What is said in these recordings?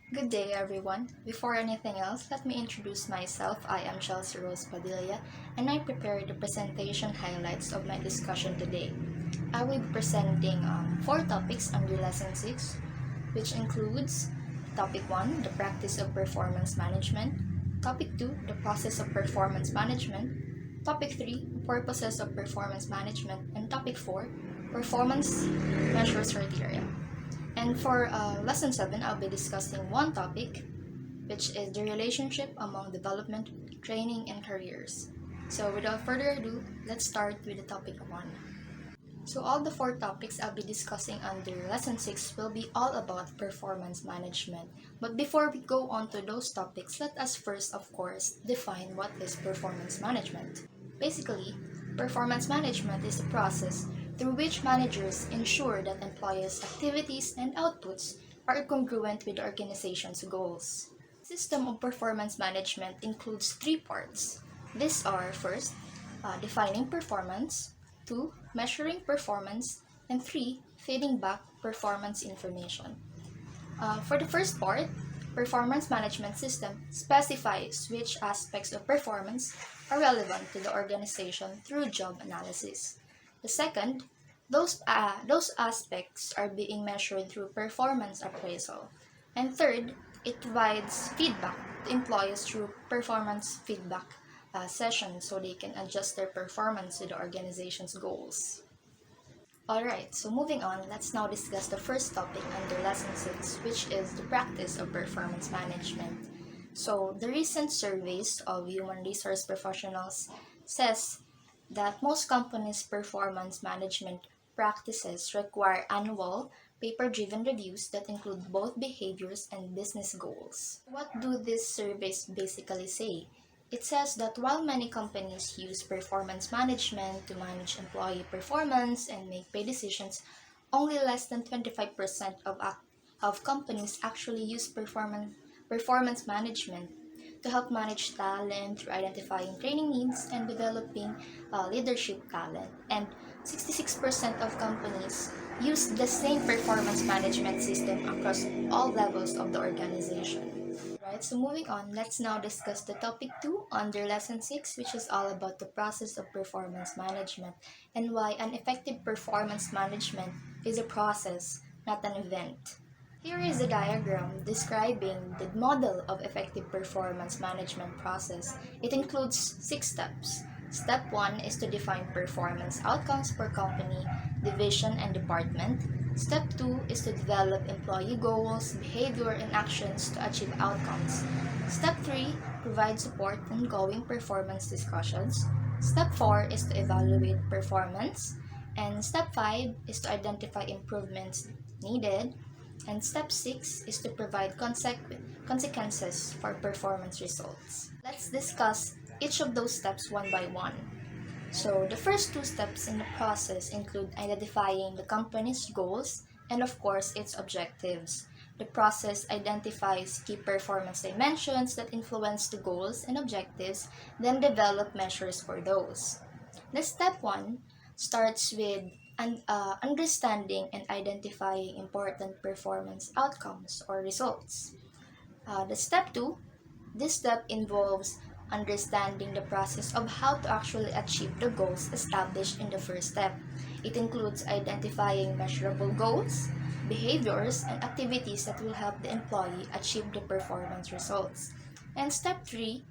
Good day, everyone. Before anything else, let me introduce myself. I am Chelsea Rose Padilla, and I prepared the presentation highlights of my discussion today. I will be presenting four topics under Lesson 6, which includes Topic 1, the practice of performance management, Topic 2, the process of performance management, Topic 3, purposes of performance management, and Topic 4, performance measures criteria. And for lesson 7, I'll be discussing one topic, which is the relationship among development, training, and careers. So without further ado, let's start with the topic 1. So all the four topics I'll be discussing under lesson 6 will be all about performance management. But before we go on to those topics, let us first, of course, define what is performance management. Basically, performance management is a process through which managers ensure that employees' activities and outputs are congruent with the organization's goals. The system of performance management includes three parts. These are first, defining performance, 2. Measuring performance, and 3. Feeding back performance information. For the first part, performance management system specifies which aspects of performance are relevant to the organization through job analysis. The second, those aspects are being measured through performance appraisal. And third, it provides feedback to employees through performance feedback sessions so they can adjust their performance to the organization's goals. Alright, so moving on, let's now discuss the first topic under Lesson 6, which is the practice of performance management. So, the recent surveys of human resource professionals says that most companies' performance management practices require annual, paper-driven reviews that include both behaviors and business goals. What do these surveys basically say? It says that while many companies use performance management to manage employee performance and make pay decisions, only less than 25% of companies actually use performance management to help manage talent through identifying training needs and developing leadership talent. And 66% of companies use the same performance management system across all levels of the organization. Right, so moving on, let's now discuss the topic 2 under lesson 6, which is all about the process of performance management and why an effective performance management is a process, not an event. Here is a diagram describing the model of effective performance management process. It includes 6 steps. Step 1 is to define performance outcomes per company, division, and department. Step 2 is to develop employee goals, behavior, and actions to achieve outcomes. Step 3 provides support in ongoing performance discussions. Step 4 is to evaluate performance. And step 5 is to identify improvements needed. And step 6 is to provide consequences for performance results. Let's discuss each of those steps one by one. So the first two steps in the process include identifying the company's goals and of course its objectives. The process identifies key performance dimensions that influence the goals and objectives, then develop measures for those. The step 1 starts with understanding and identifying important performance outcomes or results. The step 2, this step involves understanding the process of how to actually achieve the goals established in the first step. It includes identifying measurable goals, behaviors, and activities that will help the employee achieve the performance results. And step 3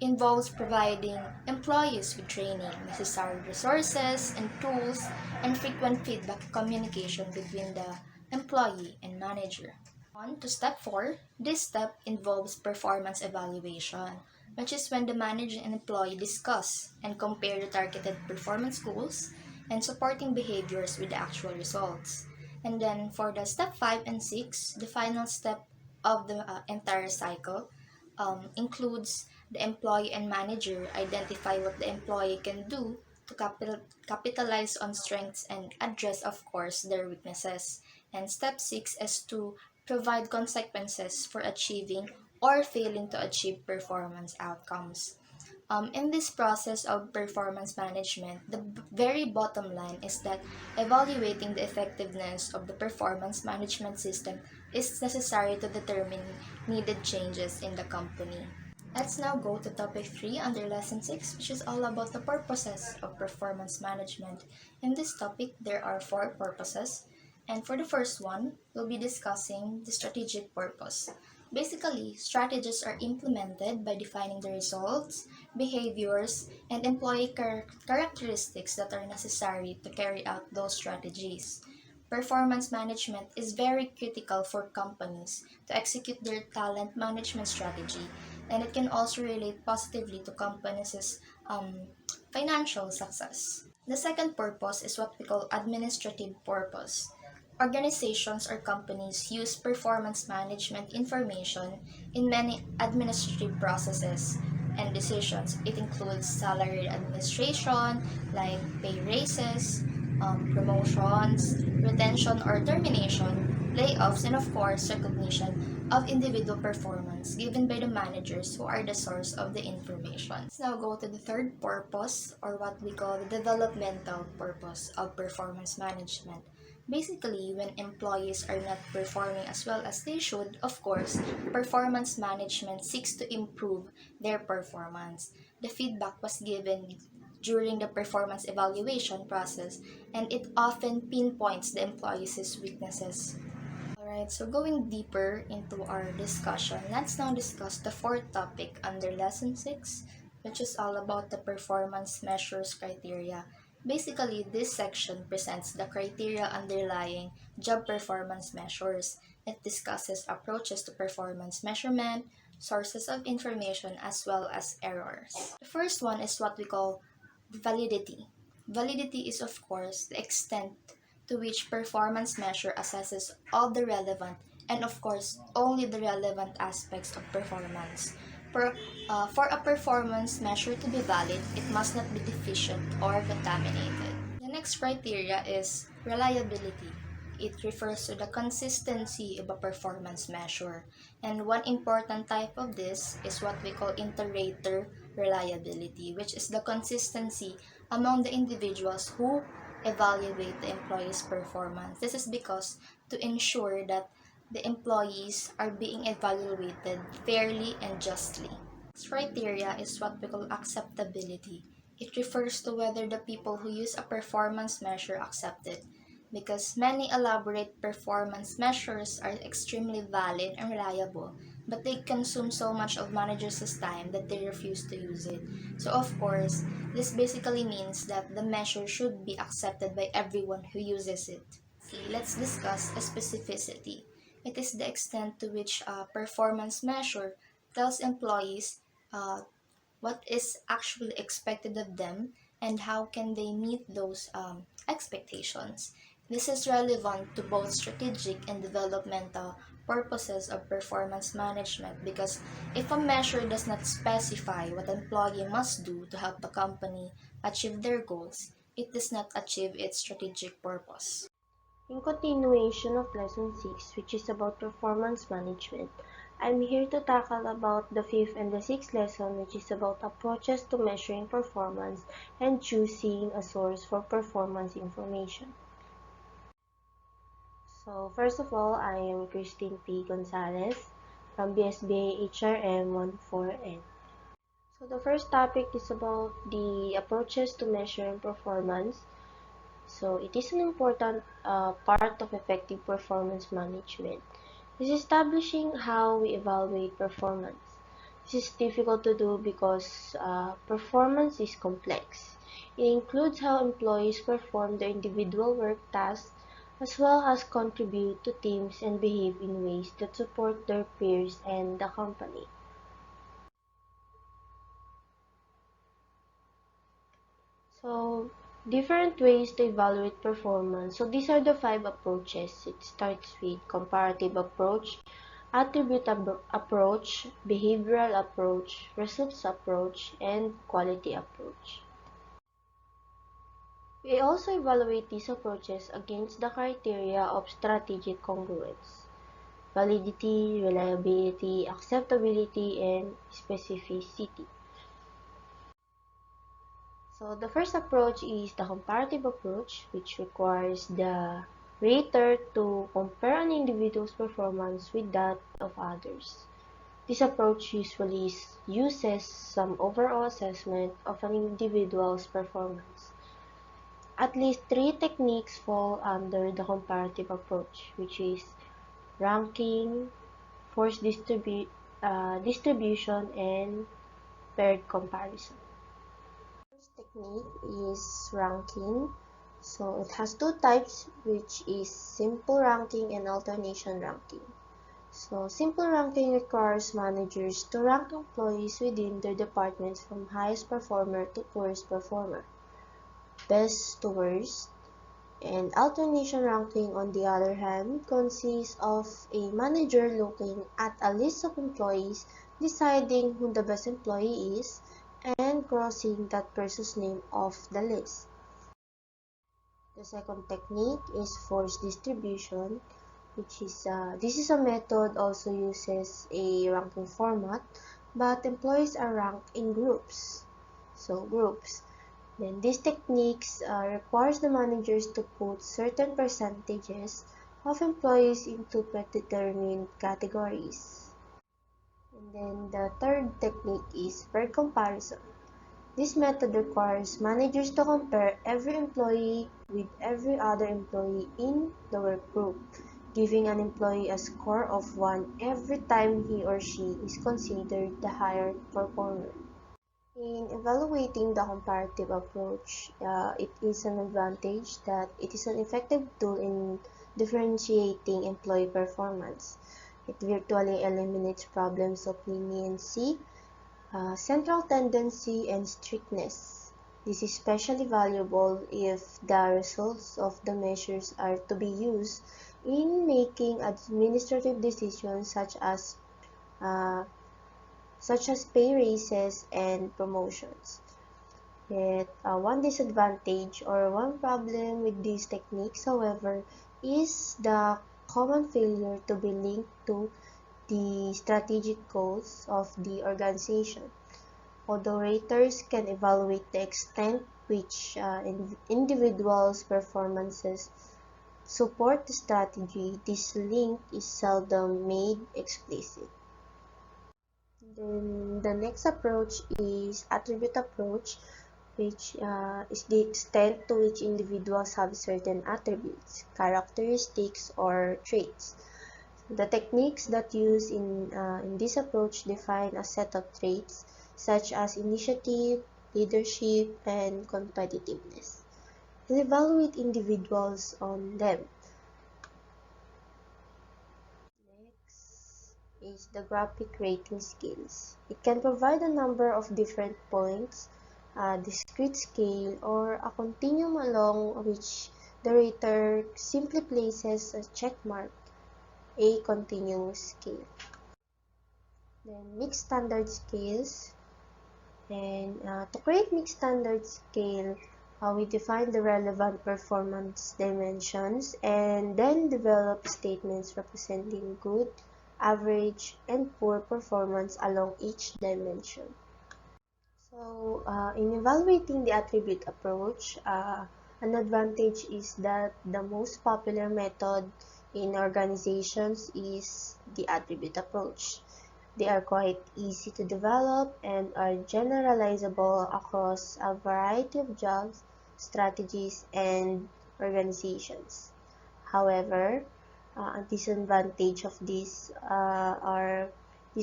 involves providing employees with training, necessary resources and tools, and frequent feedback communication between the employee and manager. On to step 4, this step involves performance evaluation, which is when the manager and employee discuss and compare the targeted performance goals and supporting behaviors with the actual results. And then for the step 5 and 6, the final step of the entire cycle includes the employee and manager identify what the employee can do to capitalize on strengths and address, of course, their weaknesses. And step 6 is to provide consequences for achieving or failing to achieve performance outcomes. In this process of performance management, the very bottom line is that evaluating the effectiveness of the performance management system is necessary to determine needed changes in the company. Let's now go to topic 3 under lesson 6, which is all about the purposes of performance management. In this topic, there are 4 purposes. And for the first one, we'll be discussing the strategic purpose. Basically, strategies are implemented by defining the results, behaviors, and employee characteristics that are necessary to carry out those strategies. Performance management is very critical for companies to execute their talent management strategy, and it can also relate positively to companies' financial success. The second purpose is what we call administrative purpose. Organizations or companies use performance management information in many administrative processes and decisions. It includes salary administration, like pay raises, promotions, retention or termination, layoffs, and of course, recognition of individual performance given by the managers who are the source of the information. Let's now go to the third purpose, or what we call the developmental purpose of performance management. Basically, when employees are not performing as well as they should, of course, performance management seeks to improve their performance. The feedback was given during the performance evaluation process, and it often pinpoints the employees' weaknesses. Alright, so going deeper into our discussion, let's now discuss the fourth topic under lesson 6, which is all about the performance measures criteria. Basically, this section presents the criteria underlying job performance measures. It discusses approaches to performance measurement, sources of information, as well as errors. The first one is what we call validity. Validity is, of course, the extent to which performance measure assesses all the relevant and, of course, only the relevant aspects of performance. For a performance measure to be valid, it must not be deficient or contaminated. The next criteria is reliability. It refers to the consistency of a performance measure. And one important type of this is what we call inter-rater reliability, which is the consistency among the individuals who evaluate the employee's performance. This is because to ensure that the employees are being evaluated fairly and justly. This criteria is what we call acceptability. It refers to whether the people who use a performance measure accept it, because many elaborate performance measures are extremely valid and reliable, but they consume so much of managers' time that they refuse to use it. So of course, this basically means that the measure should be accepted by everyone who uses it. See, let's discuss a specificity. It is the extent to which a performance measure tells employees what is actually expected of them and how can they meet those expectations. This is relevant to both strategic and developmental purposes of performance management, because if a measure does not specify what an employee must do to help the company achieve their goals, it does not achieve its strategic purpose. In continuation of lesson 6, which is about performance management, I'm here to tackle about the fifth and the sixth lesson, which is about approaches to measuring performance and choosing a source for performance information. So first of all, I am Christine P. Gonzalez from BSBA HRM 14N. So the first topic is about the approaches to measuring performance. So it is an important part of effective performance management. Is establishing how we evaluate performance. This is difficult to do because performance is complex. It includes how employees perform their individual work tasks as well as contribute to teams and behave in ways that support their peers and the company. So, different ways to evaluate performance. So, these are the 5 approaches. It starts with comparative approach, attribute approach, behavioral approach, results approach, and quality approach. We also evaluate these approaches against the criteria of strategic congruence, validity, reliability, acceptability, and specificity. So the first approach is the comparative approach, which requires the rater to compare an individual's performance with that of others. This approach usually uses some overall assessment of an individual's performance. At least three techniques fall under the comparative approach, which is ranking, distribution, and paired comparison. First technique is ranking. So it has two types, which is simple ranking and alternation ranking. So simple ranking requires managers to rank employees within their departments from highest performer to poorest performer, best to worst. And alternation ranking, on the other hand, consists of a manager looking at a list of employees, deciding who the best employee is, and crossing that person's name off the list. The second technique is forced distribution, which is this is a method also uses a ranking format, but employees are ranked in groups. So groups. Then these techniques requires the managers to put certain percentages of employees into predetermined categories. And then the third technique is paired comparison. This method requires managers to compare every employee with every other employee in the work group, giving an employee a score of 1 every time he or she is considered the higher performer. In evaluating the comparative approach, it is an advantage that it is an effective tool in differentiating employee performance. It virtually eliminates problems of leniency, central tendency, and strictness. This is especially valuable if the results of the measures are to be used in making administrative decisions uh, such as pay raises and promotions. Yet, one disadvantage or one problem with these techniques, however, is the common failure to be linked to the strategic goals of the organization. Although raters can evaluate the extent which individuals' performances support the strategy, this link is seldom made explicit. Then the next approach is attribute approach, which is the extent to which individuals have certain attributes, characteristics, or traits. The techniques that use in this approach define a set of traits such as initiative, leadership, and competitiveness, and evaluate individuals on them. Next is the graphic rating scales. It can provide a number of different points, a discrete scale, or a continuum along which the rater simply places a check mark, a continuous scale. Then mixed standard scales. And to create mixed standard scale, we define the relevant performance dimensions and then develop statements representing good, average, and poor performance along each dimension. So, in evaluating the attribute approach, an advantage is that the most popular method in organizations is the attribute approach. They are quite easy to develop and are generalizable across a variety of jobs, strategies, and organizations. However, a disadvantage of these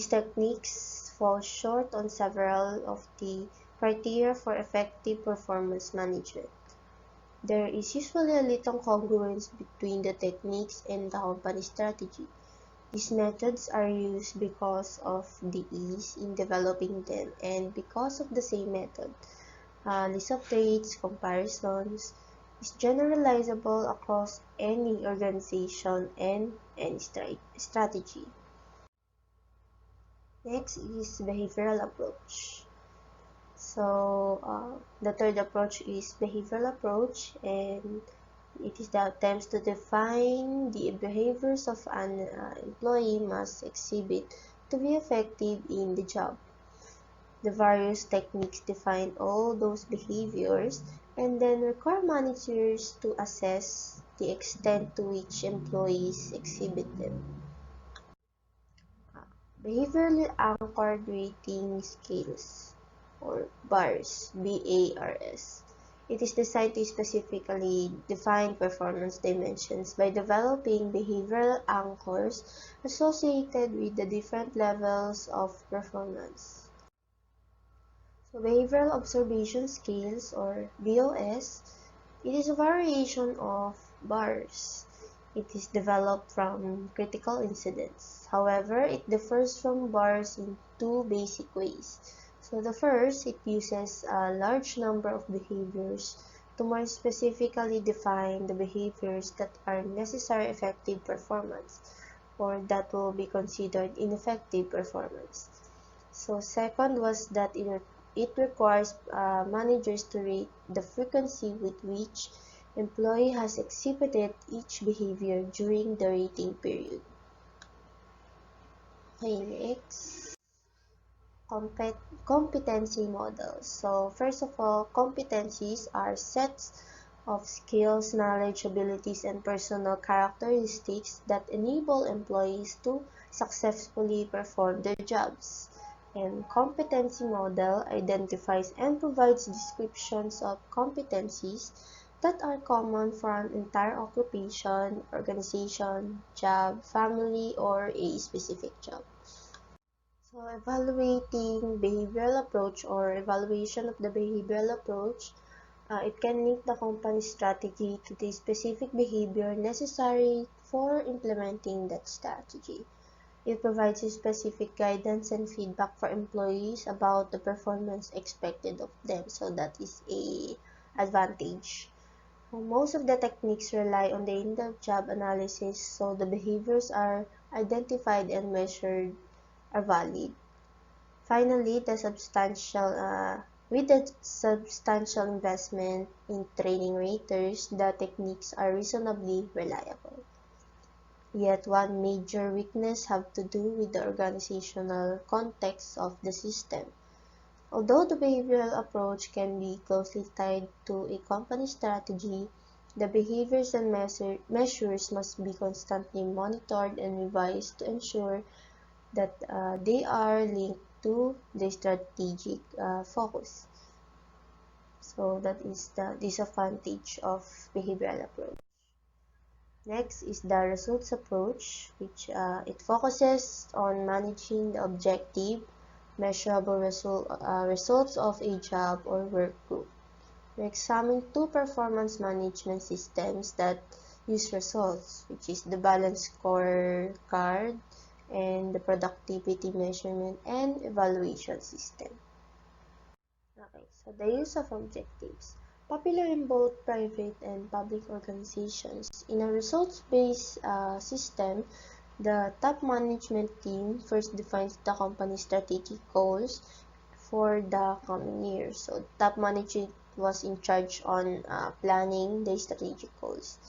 techniques fall short on several of the criteria for effective performance management. There is usually a little congruence between the techniques and the company strategy. These methods are used because of the ease in developing them and because of the same method. List of traits comparisons is generalizable across any organization and any strategy. Next is behavioral approach. So the third approach is behavioral approach, and it is the attempts to define the behaviors of an employee must exhibit to be effective in the job. The various techniques define all those behaviors and then require managers to assess the extent to which employees exhibit them. Behavioral anchored rating scales, or BARS, BARS. It is designed to specifically define performance dimensions by developing behavioral anchors associated with the different levels of performance. So behavioral observation scales, or BOS, it is a variation of BARS. It is developed from critical incidents. However, it differs from BARS in two basic ways. So the first, it uses a large number of behaviors to more specifically define the behaviors that are necessary effective performance, or that will be considered ineffective performance. So second was that it requires managers to rate the frequency with which employee has exhibited each behavior during the rating period. Okay, next, competency models. So first of all, competencies are sets of skills, knowledge, abilities, and personal characteristics that enable employees to successfully perform their jobs. And competency model identifies and provides descriptions of competencies that are common for an entire occupation, organization, job, family, or a specific job. So evaluating behavioral approach, or evaluation of the behavioral approach, it can link the company's strategy to the specific behavior necessary for implementing that strategy. It provides specific guidance and feedback for employees about the performance expected of them. So that is a advantage. Most of the techniques rely on the in-depth job analysis, so the behaviors are identified and measured are valid. Finally, with the substantial investment in training raters, the techniques are reasonably reliable. Yet one major weakness have to do with the organizational context of the system. Although the behavioral approach can be closely tied to a company strategy, the behaviors and measures must be constantly monitored and revised to ensure that they are linked to the strategic focus. So that is the disadvantage of behavioral approach. Next is the results approach, which it focuses on managing the objective, measurable results of a job or work group. We examine two performance management systems that use results, which is the balance scorecard and the productivity measurement and evaluation system. Okay, so the use of objectives. Popular in both private and public organizations. In a results-based system, the top management team first defines the company's strategic goals for the coming year. So top management was in charge on planning the strategic goals.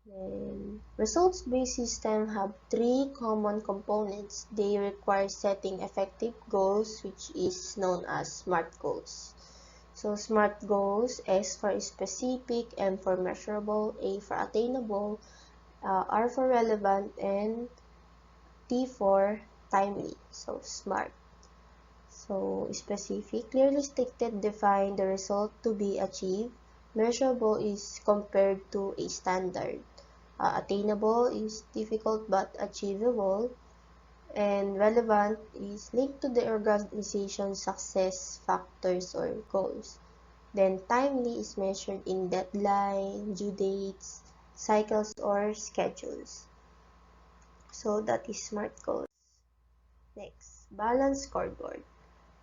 Then, results-based systems have three common components. They require setting effective goals, which is known as SMART goals. So SMART goals, S for specific, M for measurable, A for attainable, R for relevant, and T for timely. So SMART. So specific, clearly stated, define the result to be achieved. Measurable is compared to a standard. Attainable is difficult but achievable, and relevant is linked to the organization's success factors or goals. Then timely is measured in deadline, due dates, cycles, or schedules. So that is SMART goals. Next, balance scoreboard.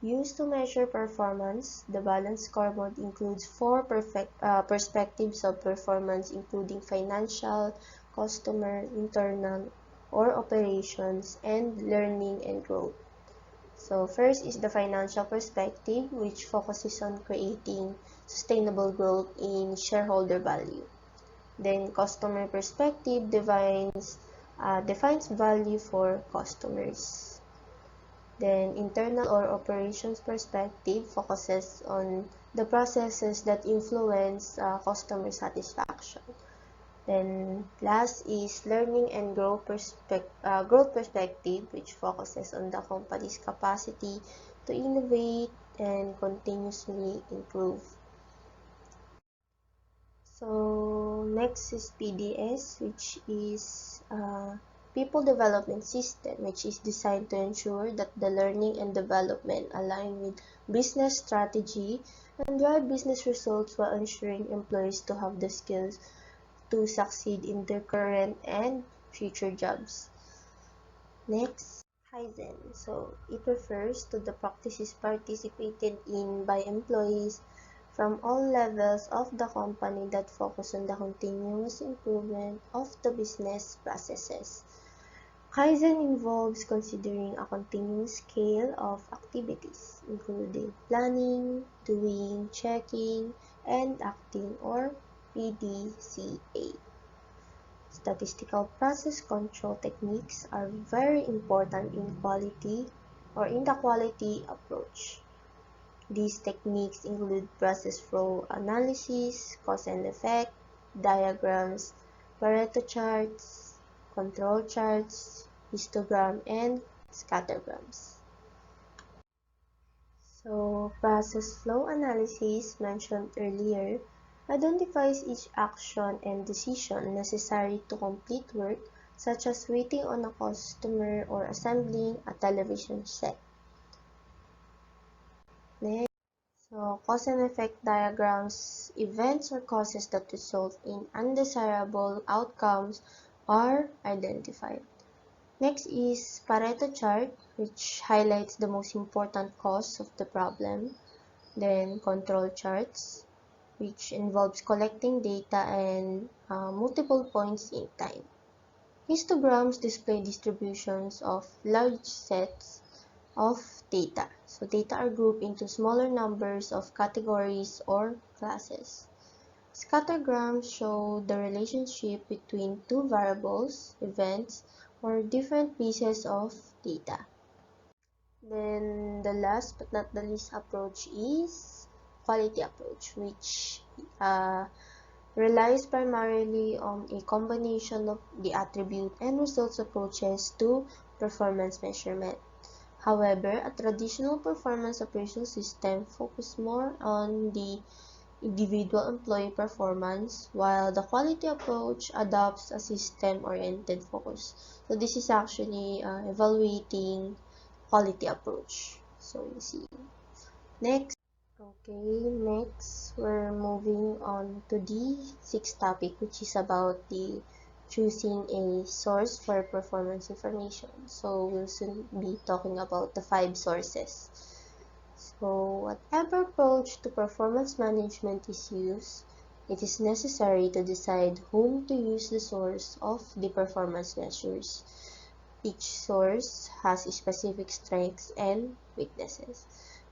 Used to measure performance, the balance scoreboard includes four perspectives of performance, including financial, customer, internal, or operations, and learning and growth. So first is the financial perspective, which focuses on creating sustainable growth in shareholder value. Then customer perspective defines value for customers. Then internal or operations perspective focuses on the processes that influence customer satisfaction. Then last is learning and growth perspective, which focuses on the company's capacity to innovate and continuously improve. So next is PDS, which is People Development System, which is designed to ensure that the learning and development align with business strategy and drive business results while ensuring employees to have the skills to succeed in their current and future jobs. Next, Kaizen. So it refers to the practices participated in by employees from all levels of the company that focus on the continuous improvement of the business processes. Kaizen involves considering a continuous scale of activities, including planning, doing, checking, and acting, or PDCA. Statistical process control techniques are very important in the quality approach. These techniques include process flow analysis, cause and effect, diagrams, Pareto charts, control charts, histogram, and scattergrams. So, process flow analysis mentioned earlier identifies each action and decision necessary to complete work, such as waiting on a customer or assembling a television set. Next, so cause and effect diagrams, events or causes that result in undesirable outcomes are identified. Next is Pareto chart, which highlights the most important cause of the problem. Then control charts, which involves collecting data and multiple points in time. Histograms display distributions of large sets of data. So data are grouped into smaller numbers of categories or classes. Scattergrams show the relationship between two variables, events, or different pieces of data. Then the last but not the least approach is quality approach, which relies primarily on a combination of the attribute and results approaches to performance measurement. However, a traditional performance appraisal system focuses more on the individual employee performance, while the quality approach adopts a system-oriented focus. So this is actually evaluating quality approach. So you see. Next, next we're moving on to the sixth topic, which is about the choosing a source for performance information. So we'll soon be talking about the 5 sources. So whatever approach to performance management is used, it is necessary to decide whom to use the source of the performance measures. Each source has specific strengths and weaknesses.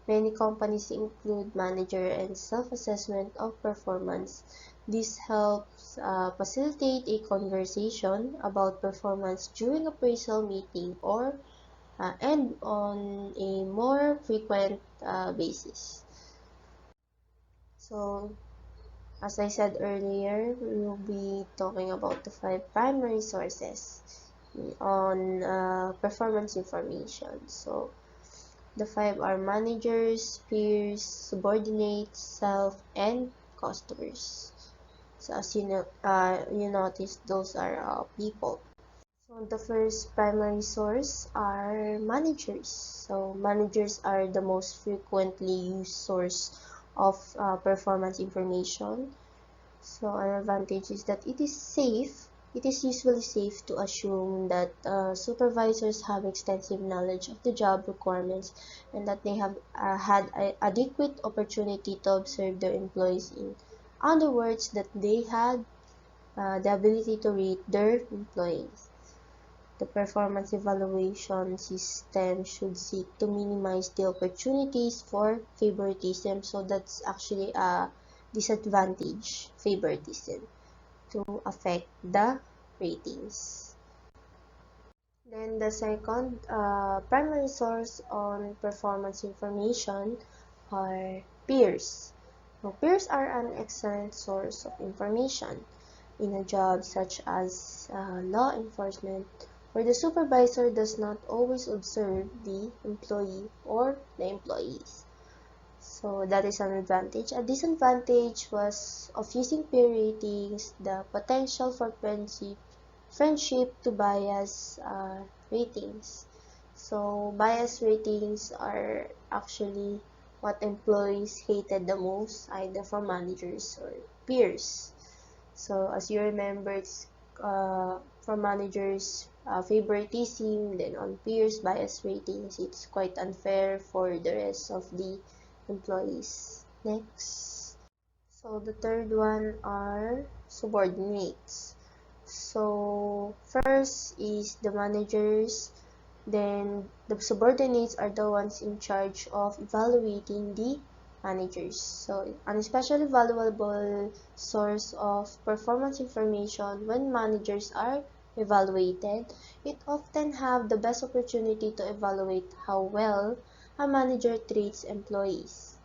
Many companies include manager and self-assessment of performance. This helps facilitate a conversation about performance during appraisal meeting or and on a more frequent basis. So, as I said earlier, we will be talking about the 5 primary sources on performance information. So, the 5 are managers, peers, subordinates, self, and customers. So, as you notice, those are people. So the first primary source are managers. So managers are the most frequently used source of performance information. So an advantage is that it is safe. It is usually safe to assume that supervisors have extensive knowledge of the job requirements and that they have had adequate opportunity to observe their employees. In other words, that they had the ability to read their employees. The performance evaluation system should seek to minimize the opportunities for favoritism. So that's actually a disadvantage, favoritism, to affect the ratings. Then the second primary source on performance information are peers. So peers are an excellent source of information. in a job such as law enforcement, where the supervisor does not always observe the employee or the employees. So that is an advantage. A disadvantage was of using peer ratings, the potential for friendship to bias ratings. So bias ratings are actually what employees hated the most, either from managers or peers. So as you remember, it's from managers favoritism, then on peers bias ratings. It's quite unfair for the rest of the employees. Next. So the third one are subordinates. So first is the managers, then the subordinates are the ones in charge of evaluating the managers. So an especially valuable source of performance information when managers are evaluated, it often have the best opportunity to evaluate how well a manager treats employees.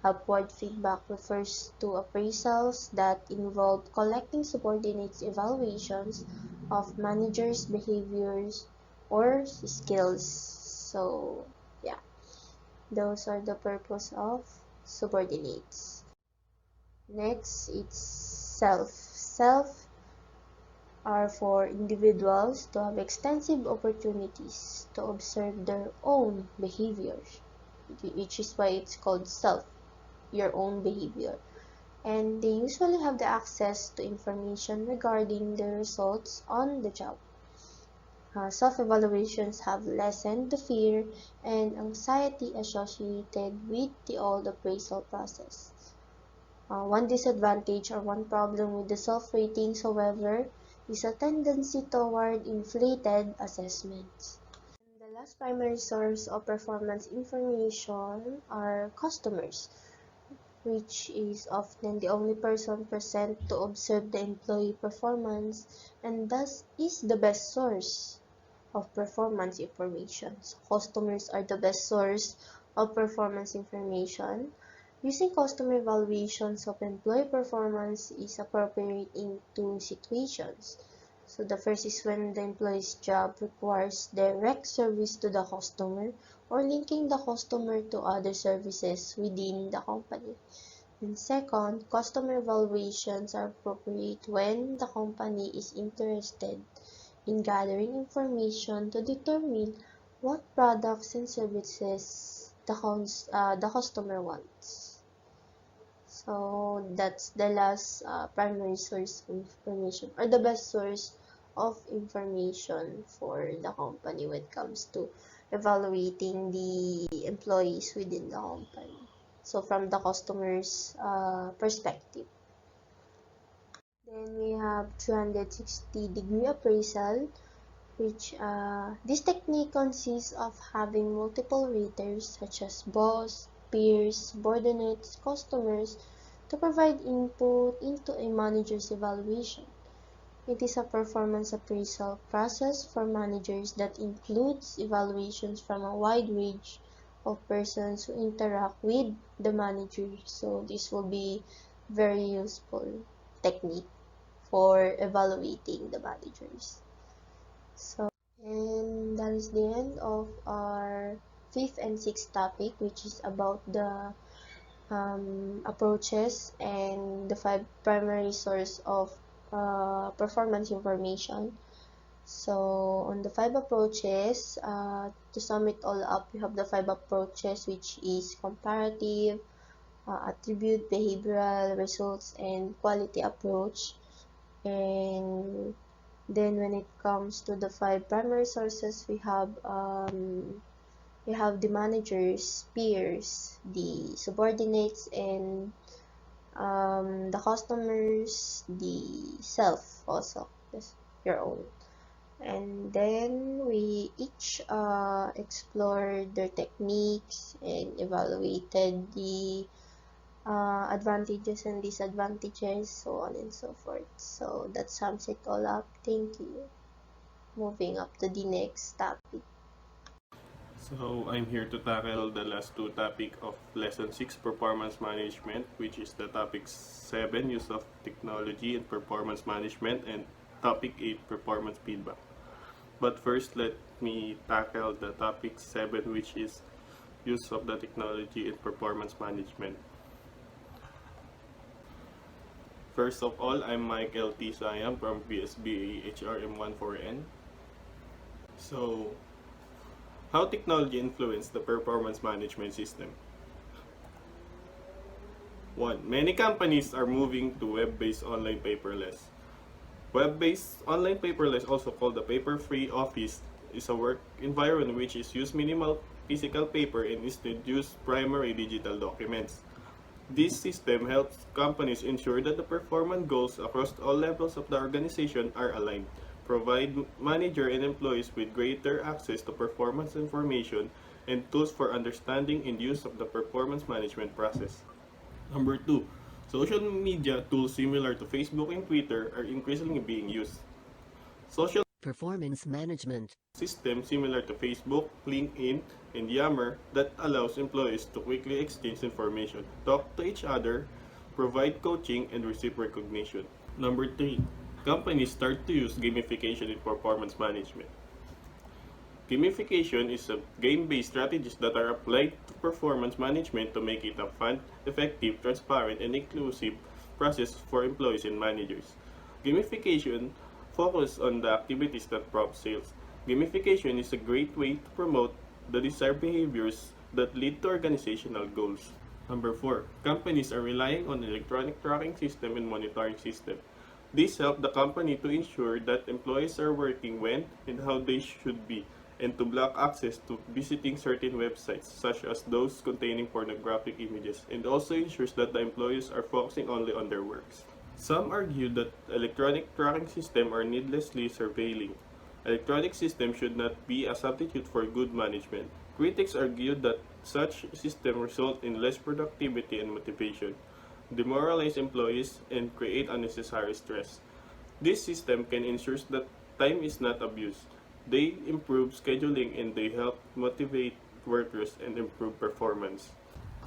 Upward feedback refers to appraisals that involve collecting subordinates' evaluations of managers' behaviors or skills. So, yeah, those are the purpose of subordinates. Next, it's self. Self are for individuals to have extensive opportunities to observe their own behaviors, which is why it's called self, your own behavior. And they usually have the access to information regarding the results on the job. Self-evaluations have lessened the fear and anxiety associated with the old appraisal process. One disadvantage or one problem with the self-ratings, however, is a tendency toward inflated assessments. And the last primary source of performance information are customers, which is often the only person present to observe the employee performance and thus is the best source of performance information. So customers are the best source of performance information. Using customer evaluations of employee performance is appropriate in two situations. So the first is when the employee's job requires direct service to the customer or linking the customer to other services within the company. And second, customer evaluations are appropriate when the company is interested in gathering information to determine what products and services the customer wants. So that's the last primary source of information, or the best source of information for the company when it comes to evaluating the employees within the company. So from the customer's perspective. Then we have 360-degree appraisal, which this technique consists of having multiple raters such as boss, peers, subordinates, customers to provide input into a manager's evaluation. It is a performance appraisal process for managers that includes evaluations from a wide range of persons who interact with the manager. So this will be very useful technique for evaluating the managers. So, and that is the end of our fifth and sixth topic, which is about the approaches and the 5 primary source of performance information. So on the 5 approaches, to sum it all up, we have the 5 approaches, which is comparative, attribute, behavioral, results, and quality approach. And then when it comes to the 5 primary sources, we have the managers, peers, the subordinates, and the customers, the self also, just your own. And then we each explored their techniques and evaluated the advantages and disadvantages, so on and so forth. So that sums it all up. Thank you. Moving up to the next topic. So I'm here to tackle the last two topic of lesson 6 performance management, which is the topic 7 use of technology and performance management, and topic 8 performance feedback. But first let me tackle the topic 7, which is use of the technology and performance management. First of all, I'm Michael T. Sayam from BSBA HRM14N. So, how technology influenced the performance management system? 1. Many companies are moving to web-based online paperless. Web-based online paperless, also called the paper-free office, is a work environment which is use minimal physical paper and instead use primary digital documents. This system helps companies ensure that the performance goals across all levels of the organization are aligned, provide manager and employees with greater access to performance information, and tools for understanding and use of the performance management process. Number 2, social media tools similar to Facebook and Twitter are increasingly being used. Social Performance management. system similar to Facebook, LinkedIn, and Yammer that allows employees to quickly exchange information, talk to each other, provide coaching, and receive recognition. Number 3, companies start to use gamification in performance management. Gamification is a game-based strategies that are applied to performance management to make it a fun, effective, transparent, and inclusive process for employees and managers. Gamification focus on the activities that prompt sales. Gamification is a great way to promote the desired behaviors that lead to organizational goals. Number 4, companies are relying on electronic tracking system and monitoring system. This helps the company to ensure that employees are working when and how they should be, and to block access to visiting certain websites, such as those containing pornographic images, and also ensures that the employees are focusing only on their works. Some argue that electronic tracking systems are needlessly surveilling. Electronic systems should not be a substitute for good management. Critics argue that such systems result in less productivity and motivation, demoralize employees, and create unnecessary stress. This system can ensure that time is not abused. They improve scheduling and they help motivate workers and improve performance.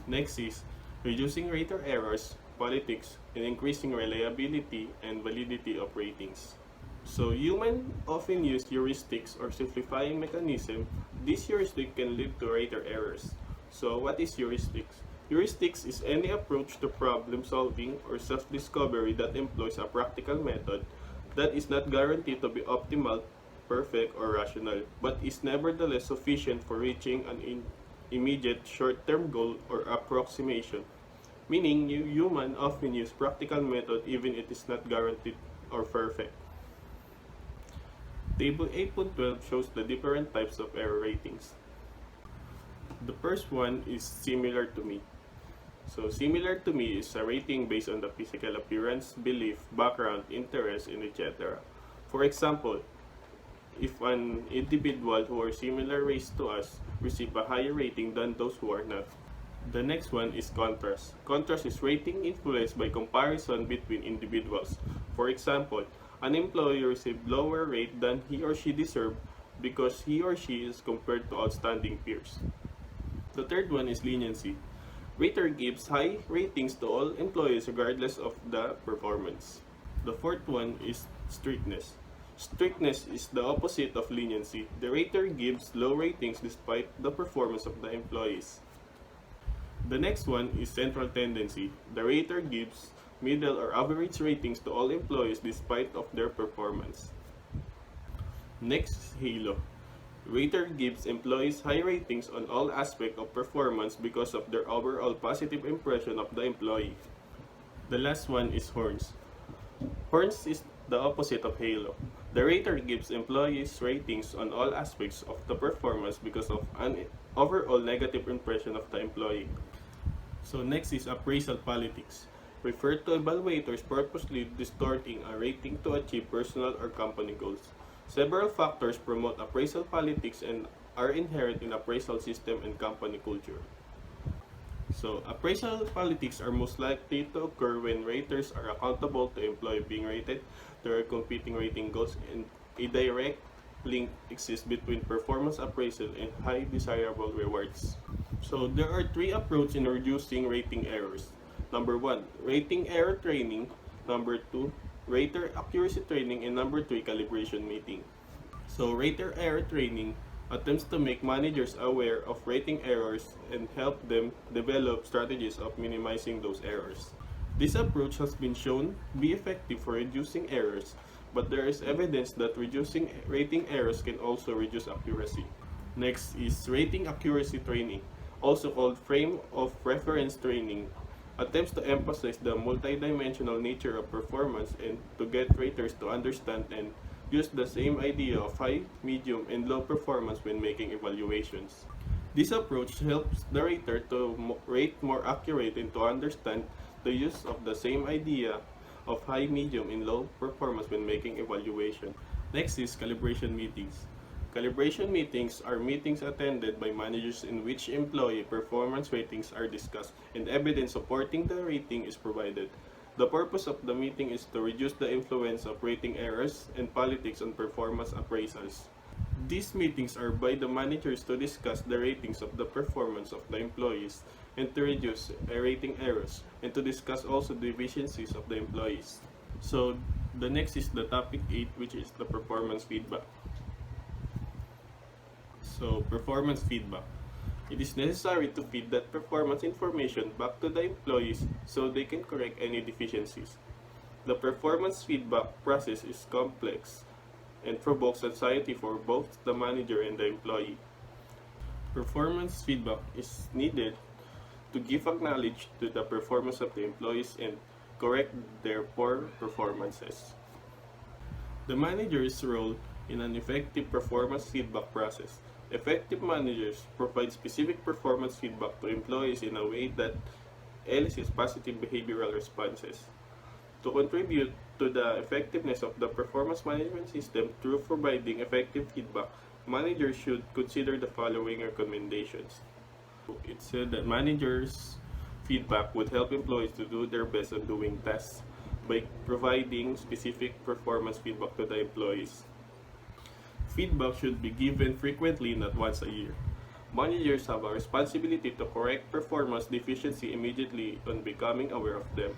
Next is reducing rater errors, politics, and increasing reliability and validity of ratings. So humans often use heuristics or simplifying mechanism. This heuristic can lead to rater errors. So what is heuristics? Heuristics is any approach to problem solving or self-discovery that employs a practical method that is not guaranteed to be optimal, perfect, or rational, but is nevertheless sufficient for reaching an immediate short-term goal or approximation. Meaning, human often use practical method even it is not guaranteed or perfect. Table 8.12 shows the different types of error ratings. The first one is similar to me. So similar to me is a rating based on the physical appearance, belief, background, interest, and etc. For example, if an individual who are similar race to us receive a higher rating than those who are not. The next one is contrast. Contrast is rating influenced by comparison between individuals. For example, an employee received lower rate than he or she deserved because he or she is compared to outstanding peers. The third one is leniency. Rater gives high ratings to all employees regardless of the performance. The fourth one is strictness. Strictness is the opposite of leniency. The rater gives low ratings despite the performance of the employees. The next one is central tendency. The rater gives middle or average ratings to all employees despite of their performance. Next is halo. Rater gives employees high ratings on all aspects of performance because of their overall positive impression of the employee. The last one is horns. Horns is the opposite of halo. The rater gives employees ratings on all aspects of the performance because of an overall negative impression of the employee. So next is appraisal politics. Refer to evaluators purposely distorting a rating to achieve personal or company goals. Several factors promote appraisal politics and are inherent in appraisal system and company culture. So, appraisal politics are most likely to occur when raters are accountable to employee being rated, there are competing rating goals, and a direct link exists between performance appraisal and high desirable rewards. So there are three approaches in reducing rating errors. Number one, rating error training. Number two, rater accuracy training. And number three, calibration meeting. So rater error training attempts to make managers aware of rating errors and help them develop strategies of minimizing those errors. This approach has been shown to be effective for reducing errors, but there is evidence that reducing rating errors can also reduce accuracy. Next is rating accuracy training, also called frame of reference training, attempts to emphasize the multidimensional nature of performance and to get raters to understand and use the same idea of high, medium, and low performance when making evaluations. This approach helps the rater to rate more accurate and to understand the use of the same idea of high, medium, and low performance when making evaluation. Next is calibration meetings. Calibration meetings are meetings attended by managers in which employee performance ratings are discussed and evidence supporting the rating is provided. The purpose of the meeting is to reduce the influence of rating errors and politics on performance appraisals. These meetings are by the managers to discuss the ratings of the performance of the employees and to reduce rating errors and to discuss also the deficiencies of the employees. So the next is the topic 8, which is the performance feedback. So performance feedback. It is necessary to feed that performance information back to the employees so they can correct any deficiencies. The performance feedback process is complex and provokes anxiety for both the manager and the employee. Performance feedback is needed to give acknowledge to the performance of the employees and correct their poor performances. The manager's role in an effective performance feedback process. Effective managers provide specific performance feedback to employees in a way that elicits positive behavioral responses. To contribute to the effectiveness of the performance management system through providing effective feedback, managers should consider the following recommendations. It said that managers' feedback would help employees to do their best on doing tasks by providing specific performance feedback to the employees. Feedback should be given frequently, not once a year. Managers have a responsibility to correct performance deficiency immediately on becoming aware of them.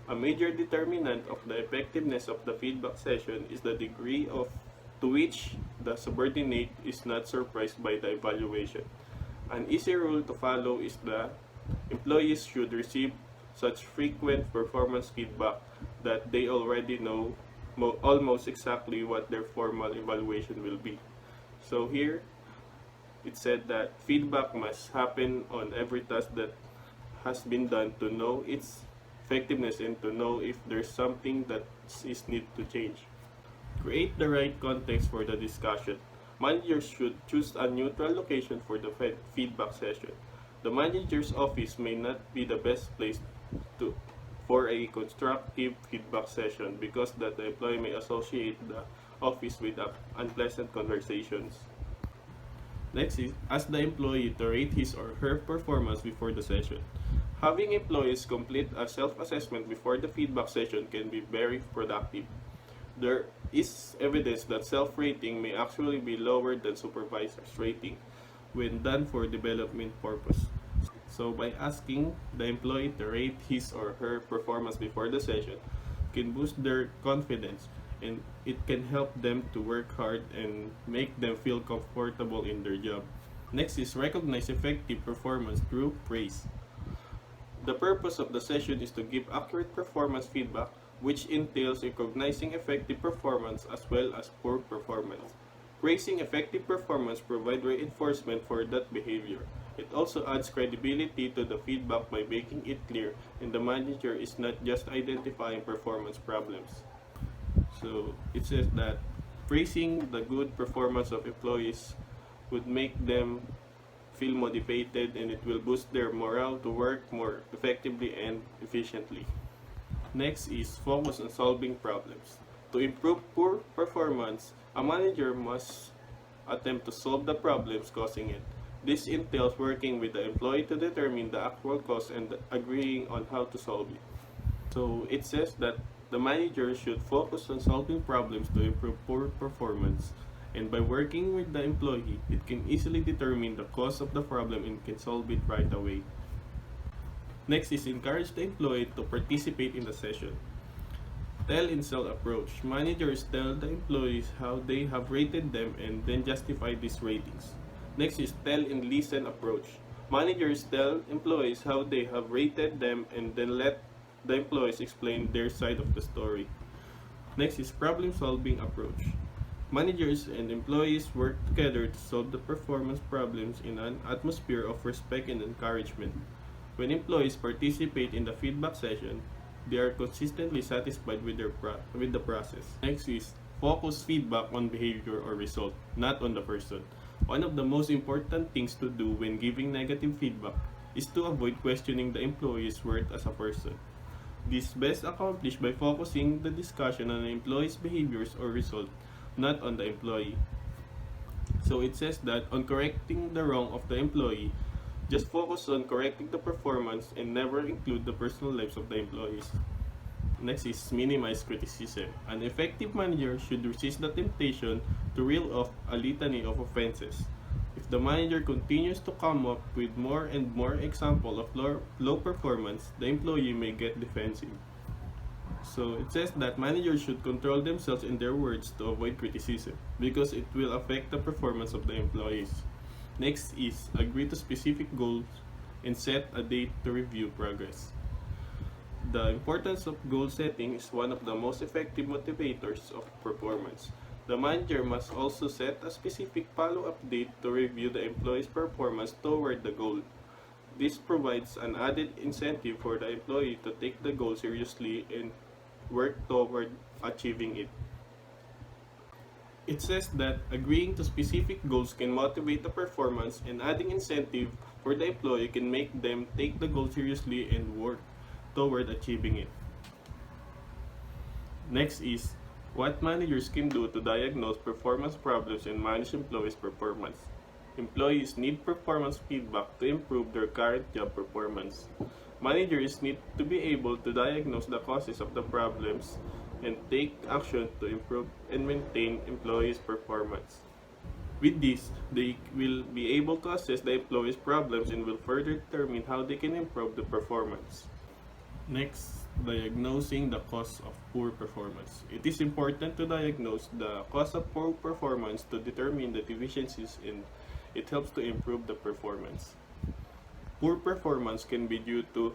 A major determinant of the effectiveness of the feedback session is the degree to which the subordinate is not surprised by the evaluation. An easy rule to follow is that employees should receive such frequent performance feedback that they already know almost exactly what their formal evaluation will be. So here, it said that feedback must happen on every task that has been done to know its effectiveness and to know if there's something that is need to change. Create the right context for the discussion. Managers should choose a neutral location for the feedback session. The manager's office may not be the best place for a constructive feedback session because that the employee may associate the office with unpleasant conversations. Next is ask the employee to rate his or her performance before the session. Having employees complete a self-assessment before the feedback session can be very productive. There is evidence that self-rating may actually be lower than supervisor's rating when done for development purpose. So by asking the employee to rate his or her performance before the session can boost their confidence and it can help them to work hard and make them feel comfortable in their job. Next is recognize effective performance through praise. The purpose of the session is to give accurate performance feedback, which entails recognizing effective performance as well as poor performance. Praising effective performance provides reinforcement for that behavior. It also adds credibility to the feedback by making it clear and the manager is not just identifying performance problems. So it says that praising the good performance of employees would make them feel motivated and it will boost their morale to work more effectively and efficiently. Next is focus on solving problems. To improve poor performance, a manager must attempt to solve the problems causing it. This entails working with the employee to determine the actual cause and agreeing on how to solve it. So it says that the manager should focus on solving problems to improve poor performance And by working with the employee, it can easily determine the cause of the problem and can solve it right away. Next is encourage the employee to participate in the session. Tell and sell approach. Managers tell the employees how they have rated them and then justify these ratings. Next is tell and listen approach. Managers tell employees how they have rated them and then let the employees explain their side of the story. Next is problem solving approach. Managers and employees work together to solve the performance problems in an atmosphere of respect and encouragement. When employees participate in the feedback session, they are consistently satisfied with the process. Next is focus feedback on behavior or result, not on the person. One of the most important things to do when giving negative feedback is to avoid questioning the employee's worth as a person. This is best accomplished by focusing the discussion on the employee's behaviors or result, not on the employee. So it says that on correcting the wrong of the employee, just focus on correcting the performance and never include the personal lives of the employees. Next is minimize criticism. An effective manager should resist the temptation to reel off a litany of offenses. If the manager continues to come up with more and more examples of low performance, the employee may get defensive. So it says that managers should control themselves in their words to avoid criticism because it will affect the performance of the employees. Next is agree to specific goals and set a date to review progress. The importance of goal setting is one of the most effective motivators of performance. The manager must also set a specific follow-up date to review the employee's performance toward the goal. This provides an added incentive for the employee to take the goal seriously and work toward achieving it. It says that agreeing to specific goals can motivate the performance, and adding incentive for the employee can make them take the goal seriously and work toward achieving it. Next is what managers can do to diagnose performance problems and manage employees' performance. Employees need performance feedback to improve their current job performance. Managers need to be able to diagnose the causes of the problems and take action to improve and maintain employees' performance. With this, they will be able to assess the employees' problems and will further determine how they can improve the performance. Next, diagnosing the cause of poor performance. It is important to diagnose the cause of poor performance to determine the deficiencies, and it helps to improve the performance. Poor performance can be due to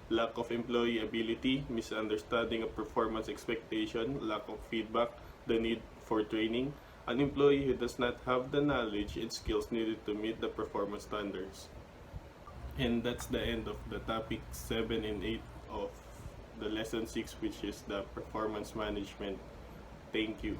lack of employee ability, misunderstanding of performance expectation, lack of feedback, the need for training, an employee who does not have the knowledge and skills needed to meet the performance standards. And that's the end of the topic 7 and 8 of the lesson 6, which is the performance management. Thank you.